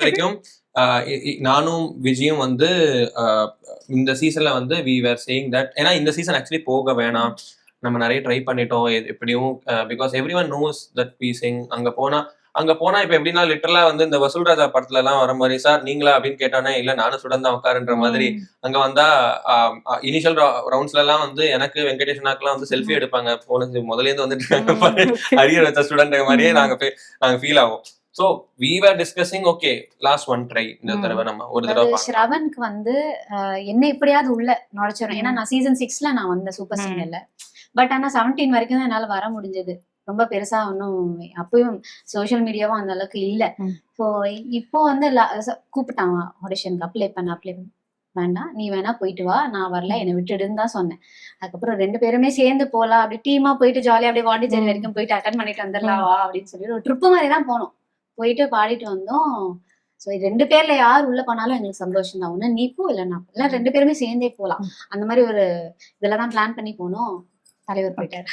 வரைக்கும் நானும் விஜயும் வந்து இந்த சீசன்ல வந்து வி வேர் சேயிங் தட், ஏன்னா இந்த சீசன் ஆக்சுவலி போக வேணாம், நம்ம நிறைய ட்ரை பண்ணிட்டோம் எப்படியும், because everyone knows that we sing. அங்க போனா இப்ப எப்படின்னா லிட்டரலா வந்து இந்த வசூல் ராஜா படத்துல எல்லாம் வர மாதிரி, சார் நீங்களா அப்படின்னு கேட்டானே, இல்ல நானும் சுடன் தான் உட்காருன்ற மாதிரி அங்க வந்தா இனிஷியல் ரவுண்ட்ஸ்ல எல்லாம் வந்து எனக்கு வெங்கடேஷனாக்கெல்லாம் வந்து செல்ஃபி எடுப்பாங்க, போன முதல்ல இருந்து வந்துட்டு அரியர் வச்ச ஸ்டூடெண்ட் மாதிரியே நாங்க ஃபீல் ஆகும். So we were discussing okay last one try இந்த தடவை நம்ம ஒரு தடவை ஸ்ரவனுக்கு வந்து என்ன எப்படியாவது உள்ள நுழைச்சிடும். ஏன்னா நான் சீசன் 6ல நான் வந்த சூப்பர் சிங்கர்ல, பட் ஆனா 17 வரைக்கும் தான் என்னால வர முடிஞ்சது. ரொம்ப பெருசா ஒன்னும் அப்பயும் சோசியல் மீடியாவும் அந்த அளவுக்கு இல்ல. ஸோ இப்போ வந்து கூப்பிட்டான் ஆடிஷனுக்கு, அப்ளை பண்ண வேண்டாம் நீ வேணா போயிட்டு வா, நான் வரல, என்னை விட்டுடுன்னு தான் சொன்னேன். அதுக்கப்புறம் 2 பேருமே சேர்ந்து போலாம், அப்படி டீமா போயிட்டு ஜாலியா அப்படியே பாண்டிச்சேரி வரைக்கும் போயிட்டு அட்டன் பண்ணிட்டு வந்துடலாம் வா அப்படின்னு சொல்லி ஒரு ட்ரிப்பு மாதிரி தான் போனோம். போயிட்டு பாடிட்டு வந்தோம். ஸோ 2 பேர்ல யார் உள்ள போனாலும் எங்களுக்கு சந்தோஷம் தான். ஒண்ணு நீ போ இல்ல நான், இல்ல 2 பேருமே சேர்ந்தே போலாம், அந்த மாதிரி ஒரு இதெல்லாம் பிளான் பண்ணி போனோம். தலைவர் போயிட்டாரு.